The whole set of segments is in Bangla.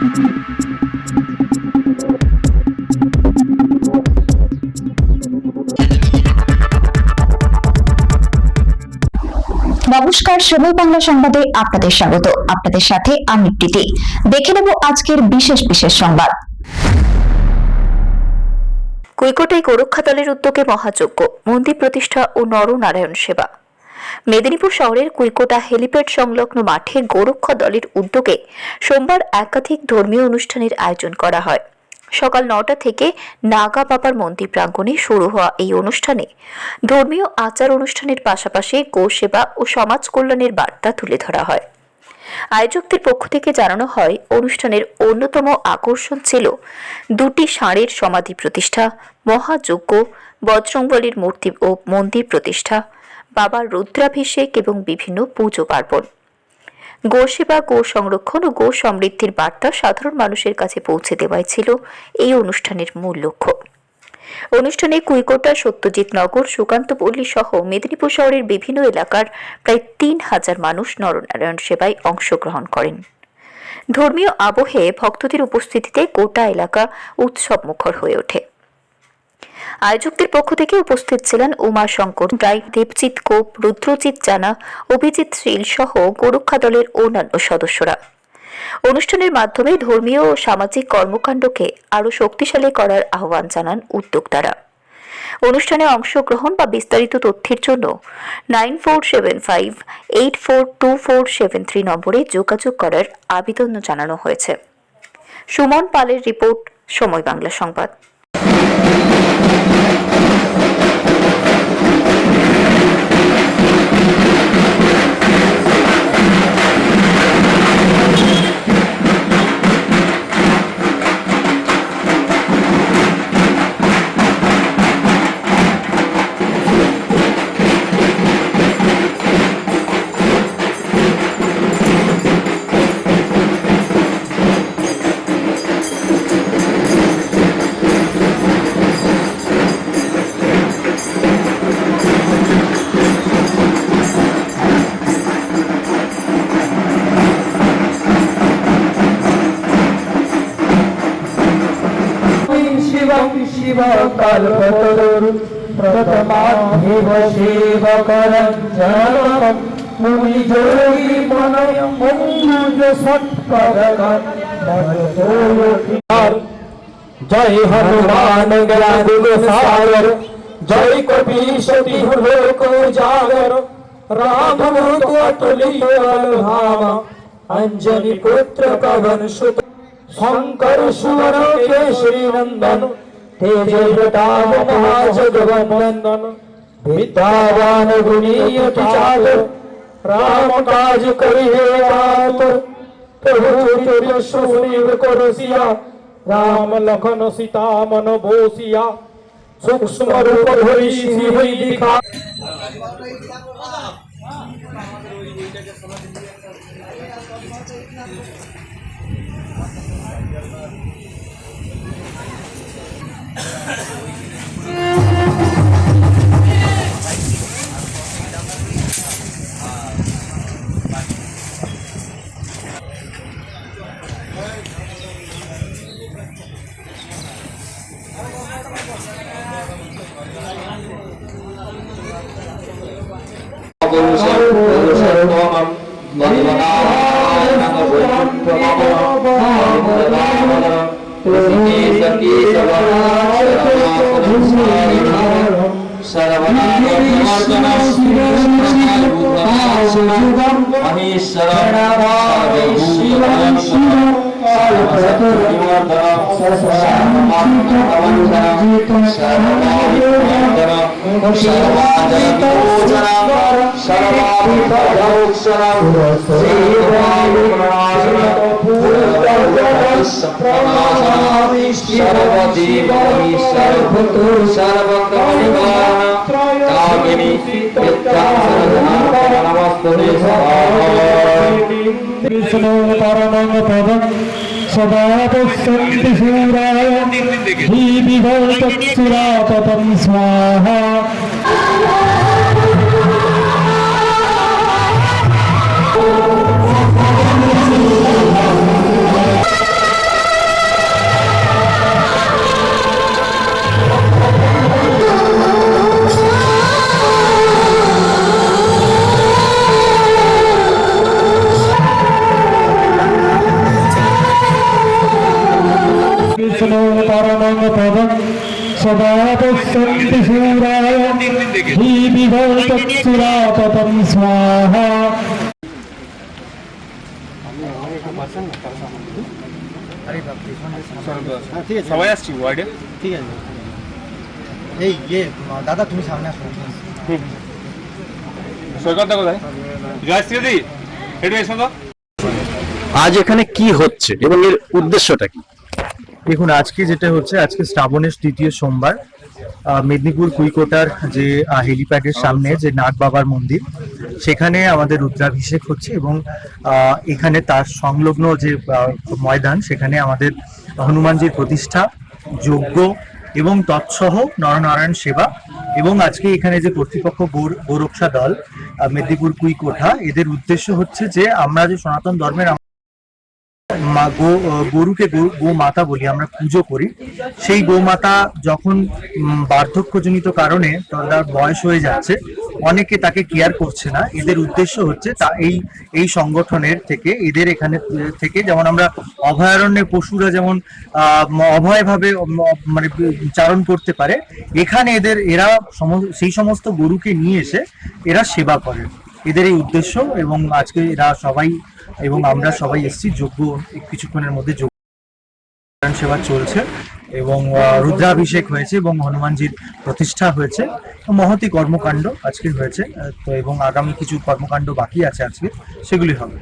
নমস্কার, সময় বাংলা সংবাদে আপনাদের স্বাগত। আপনাদের সাথে আমি প্রীতি। দেখে নেব আজকের বিশেষ সংবাদ। কুইকোটায় গোরক্ষা দলের উদ্যোগে মহাযজ্ঞ, মন্দির প্রতিষ্ঠা ও নরনারায়ণ সেবা। মেদিনীপুর শহরের কুইকোটা হেলিপ্যাড সংলগ্ন মাঠে গোরক্ষা দলের উদ্যোগে সোমবার একাধিক ধর্মীয় অনুষ্ঠানের আয়োজন করা হয়। সকাল 9টা থেকে নাগা বাবার মন্দির প্রাঙ্গণে শুরু হওয়া এই অনুষ্ঠানে ধর্মীয় আচার অনুষ্ঠানের পাশাপাশি গো সেবা ও সমাজ কল্যাণের বার্তা তুলে ধরা হয়। আয়োজকদের পক্ষ থেকে জানানো হয়, অনুষ্ঠানের অন্যতম আকর্ষণ ছিল দুটি ষাঁড়ের সমাধি প্রতিষ্ঠা, মহাযজ্ঞ, বজরংবলীর মূর্তি ও মন্দির প্রতিষ্ঠা, বাবার রুদ্রাভিষেক এবং বিভিন্ন পুজো পার্বণ। গো সেবা, গো সংরক্ষণ ও গো সমৃদ্ধির বার্তা সাধারণ মানুষের কাছে পৌঁছে দেওয়াই ছিল এই অনুষ্ঠানের মূল লক্ষ্য। অনুষ্ঠানে কুইকোটা, সত্যজিৎ নগর, সুকান্তপল্লী সহ মেদিনীপুর শহরের বিভিন্ন এলাকার প্রায় 3000 মানুষ নরনারায়ণ সেবায় অংশগ্রহণ করেন। ধর্মীয় আবহে ভক্তদের উপস্থিতিতে গোটা এলাকা উৎসবমুখর হয়ে ওঠে। আয়োজকদের পক্ষ থেকে উপস্থিত ছিলেন উমাশঙ্কর রায়, দেবজিৎ কোপ, রুদ্রজিৎ জানা, অভিজিৎ শীল সহ গোরক্ষা দলের অন্যান্য সদস্যরা। অনুষ্ঠানের মাধ্যমে ধর্মীয় ও সামাজিক কর্মকাণ্ডকে আরও শক্তিশালী করার আহ্বান জানান উদ্যোক্তারা। অনুষ্ঠানে অংশগ্রহণ বা বিস্তারিত তথ্যের জন্য 9475842473 নম্বরে যোগাযোগ করার আবেদন জানানো হয়েছে। সুমন পালের রিপোর্ট, সময় বাংলা সংবাদ। शिवकल्पतरुः प्रथमाधिव सेवकरं जनकं मुनियोगी मनोमंगुज सत्पदकं जय हनुमान ज्ञान सागर, जय कपीशति लोक उजागर, रामदूत अतुलित बलधाम, अंजनी पुत्र पवन सुत, शंकर सुवर केसरी नंदन, तेज प्रताप महाजगवंदन, विद्यावान गुणी अति चातुर, राम काज करिहे आतुर, प्रभु चरित्र सुग्रीव करसिया, राम लखन सीता मन बोसिया, सूक्ष्म रूप धरि सिंह दिखा। कृष्ण परमं पदं सदा पश्यन्ति शूराय विभवतत्सुरापतं स्वाहा। परमं पदं सदा पश्यन्ति शूराय धीविभवचक्षुराततं स्वाहा। সবাই আসছি ওয়ার্ডে। ঠিক আছে এই দাদা তুমি সামনে আসো। সৈকতদা কোথায়? জয়শ্রী দি একটু এসো তো। আজ এখানে কি হচ্ছে এবং এর উদ্দেশ্যটা কি? দেখুন আজকে যেটা হচ্ছে, আজকে শ্রাবণের তৃতীয় সোমবার, মেদিনীপুর কুইকোটার যে হেলিপ্যাডের সামনে যে নাগ বাবার মন্দির, সেখানে আমাদের রুদ্রাভিষেক হচ্ছে এবং এখানে তার সংলগ্ন যে ময়দান, সেখানে আমাদের হনুমানজির প্রতিষ্ঠা, যজ্ঞ এবং তৎসহ নরনারায়ণ সেবা। এবং আজকে এখানে যে কর্তৃপক্ষ গোরক্ষা দল মেদিনীপুর কুইকোঠা, এদের উদ্দেশ্য হচ্ছে যে আমরা যে সনাতন ধর্মের গরুকে গো মাতা বলি, আমরা পুজো করি। সেই গোমাতা যখন বার্ধক্যজনিত কারণে তার বয়স হয়ে যাচ্ছে, অনেকে তাকে কেয়ার করছে না, এদের উদ্দেশ্য হচ্ছে তা এই সংগঠনের থেকে, এদের এখানে থেকে যেমন আমরা অভয়ারণ্যে পশুরা যেমন অভয়ভাবে মানে চারণ করতে পারে, এখানে এরা সেই সমস্ত গরুকে নিয়ে এসে এরা সেবা করে, এদের এই উদ্দেশ্য। এবং আজকে এরা সবাই এবং আমরা সবাই এসেছি, যোগ্য কিছুক্ষণের মধ্যে যোগ্য সেবা চলছে এবং রুদ্রাভিষেক হয়েছে এবং হনুমানজির প্রতিষ্ঠা হয়েছে। মহতি কর্মকাণ্ড আজকে হয়েছে, তো এবং আগামী কিছু কর্মকাণ্ড বাকি আছে আজকে, সেগুলি হবে।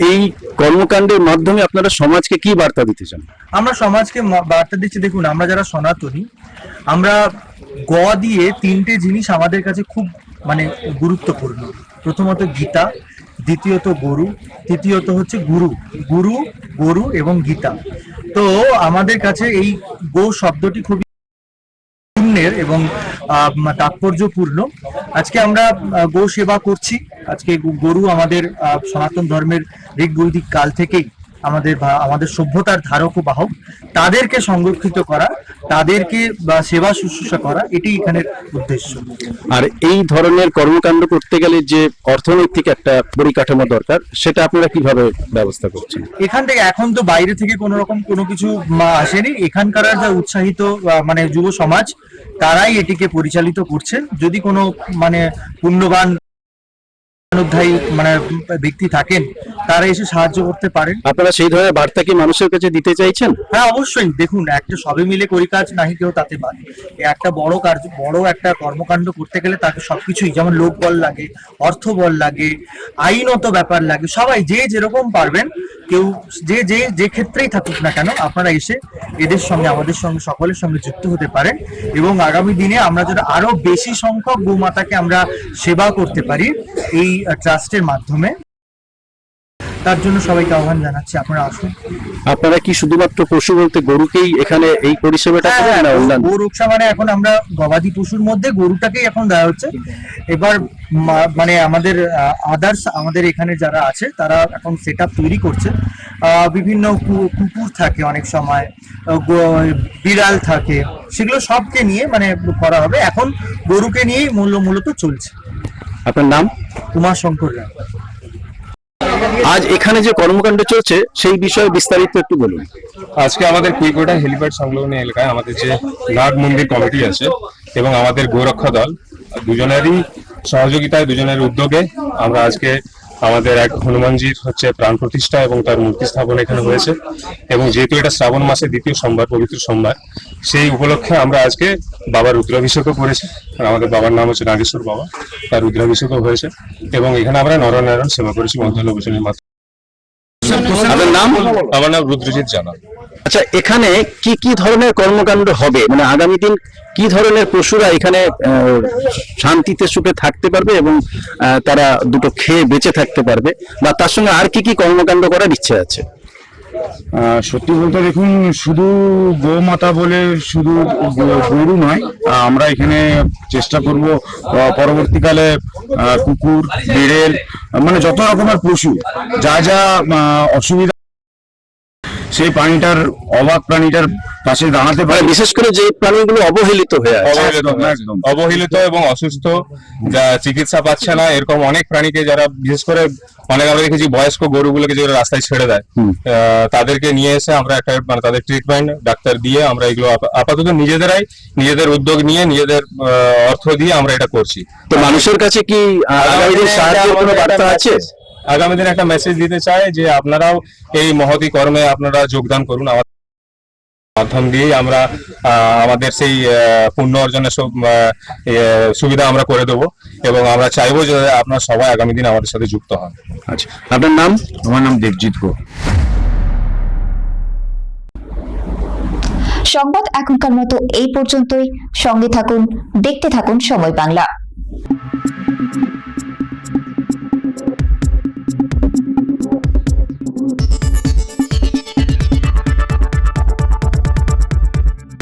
এই কর্মকাণ্ডের মাধ্যমে আপনারা সমাজকে কি বার্তা দিতে চান? আমরা সমাজকে বার্তা দিচ্ছি, দেখুন আমরা যারা সনাতনী, আমরা গ দিয়ে তিনটে জিনিস আমাদের কাছে খুব মানে গুরুত্বপূর্ণ। প্রথমত গীতা, দ্বিতীয়ত গরু, তৃতীয়ত হচ্ছে গুরু। গুরু, গরু এবং গীতা। তো আমাদের কাছে এই গো শব্দটি খুবই পুণ্যের এবং তাৎপর্যপূর্ণ। আজকে আমরা গো সেবা করছি। আজকে গরু আমাদের সনাতন ধর্মের ঋগ বৈদিক কাল থেকেই আমাদের সভ্যতার ধারক ও বাহক, তাদেরকে সংরক্ষিত করা, তাদেরকে সেবা শুশ্রূষা করা, এটি এখানের উদ্দেশ্য। আর এই ধরনের কর্মকাণ্ড করতে গেলে যে অর্থনৈতিক একটা পরিকাঠামো দরকার, সেটা আপনারা কিভাবে ব্যবস্থা করছেন? এখান থেকে এখন তো বাইরে থেকে কোনো কিছু আসেনি, এখানকার যা উৎসাহিত মানে যুব সমাজ, তারাই এটিকে পরিচালিত করছেন। যদি কোনো মানে পুণ্যবান অধ্যায়ী মানে ব্যক্তি থাকেন, তারা এসে সাহায্য করতে পারেন। আপনারা সেই ধরনের বার্তা কি মানুষের কাছে দিতে চাইছেন? হ্যাঁ, অবশ্যই। দেখুন, একটা সবে মিলে করি কাজ, নাহি কেউ তাতে বাদ। একটা বড় কাজ, বড় একটা কর্মকাণ্ড করতে গেলে তাকে সবকিছুই, যেমন লোক বল লাগে, অর্থ বল লাগে, আইনত ব্যাপার লাগে। সবাই যে যেরকম পারবেন, কেউ যে ক্ষেত্রেই থাকুক না কেন, আপনারা এসে এদের সঙ্গে, আমাদের সঙ্গে, সকলের সঙ্গে যুক্ত হতে পারেন। এবং আগামী দিনে আমরা যদি আরো বেশি সংখ্যক গোমাতাকে আমরা সেবা করতে পারি এই ট্রাস্টের মাধ্যমে, তার জন্য সবাইকে আহ্বান জানাচ্ছি, আপনারা আসুন। আপনারা কি শুধুমাত্র পশু বলতে গরুকেই এখানে এই পরিষেবাটা করেন না অন্যান্য? গো রক্ষা মানে এখন আমরা গবাদি পশুর মধ্যে গরুটাকেই এখন দেওয়া হচ্ছে। এবার মানে আমাদের আদার্স আমাদের এখানে যারা আছে, তারা এখন সেট আপ তৈরি করছে। বিভিন্ন কুকুর থাকে, অনেক সময় বিড়াল থাকে, সেগুলো সবকে নিয়ে মানে করা হবে। এখন গরুকে নিয়েই মূলত চলছে। আপনার নাম? উমাশঙ্কর রায়। আজ এখানে যে কর্মকাণ্ড চলছে সেই বিষয়ে বিস্তারিত একটু বলুন। আজকে আমাদের কুইকোটা হেলিপ্যাড সংলগ্ন এলাকায় আমাদের যে নাগ মন্দির কমিটি আছে এবং আমাদের গোরক্ষা দল, দুজনেরই সহযোগিতায়, দুজনের উদ্যোগে আমরা আজকে আমাদের এক হনুমানজির হচ্ছে প্রাণ প্রতিষ্ঠা এবং তার মূর্তি স্থাপন এখানে হয়েছে। এবং যেহেতু এটা শ্রাবণ মাসের দ্বিতীয় সোমবার, পবিত্র সোমবার, সেই উপলক্ষে আমরা আজকে বাবার রুদ্রাভিষেকও করেছি। আমাদের বাবার নাম হচ্ছে নাগেশ্বর বাবা, তার রুদ্রাভিষেকও হয়েছে। এবং এখানে আমরা নরনারায়ণ সেবা করেছি মন্ত্রলোচনের মাধ্যমে। আপনার নাম? আমার নাম রুদ্রজিৎ জানা। আচ্ছা, এখানে কি কি ধরনের কর্মকাণ্ড হবে, মানে আগামী দিন কি ধরনের পশুরা এখানে শান্তিতে সুখে থাকতে পারবে এবং তারা দুটো খেয়ে বেঁচে থাকতে পারবে, বা তার সঙ্গে আর কি কি কর্মকাণ্ড করার ইচ্ছে আছে? সত্যি বলতে দেখুন, শুধু গোমাতা বলে শুধু গরু নয়, আমরা এখানে চেষ্টা করব পরবর্তীকালে কুকুর, বিড়েল, মানে যত রকমের পশু যা অসুবিধা, সেই প্রাণীটার অবাক প্রাণীটার পাশে দাঁড়াতে মানে পারে। বিশেষ করে যে প্রাণীগুলো অবহেলিত হয়ে আছে একদম। অবহেলিত এবং অসুস্থ, যা চিকিৎসা পাচ্ছে না, এরকম অনেক প্রাণীকে যারা বিশেষ করে অনেক আমরা দেখেছি বয়স্ক গরুগুলোকে যেগুলো রাস্তায় ছেড়ে দেয়, তাদেরকে নিয়ে এসে আমরা একটা মানে তাদের ট্রিটমেন্ট ডাক্তার দিয়ে আমরা এগুলো আপাতত নিজেদের উদ্যোগ নিয়ে নিজেদের অর্থ দিয়ে আমরা এটা করছি। তো মানুষের কাছে কি আগামী দিন সাহায্যের কোনো বার্তা আছে? আগামী দিনে একটা মেসেজ দিতে চাই যে আপনারাও এই মহতি কর্মে আপনারা যোগদান করুন। আমাদের মাধ্যম দিয়েই আমরা আমাদের সেই পুণ্য অর্জনের সব সুবিধা আমরা করে দেবো, এবং আমরা চাইবো যে আপনারা সবাই আগামী দিন আমাদের সাথে যুক্ত হন। আচ্ছা, আপনার নাম? আমার নাম দেবজিৎ গো। সংবাদ এখনকার মতো এই পর্যন্তই। সঙ্গে থাকুন, দেখতে থাকুন সময় বাংলা।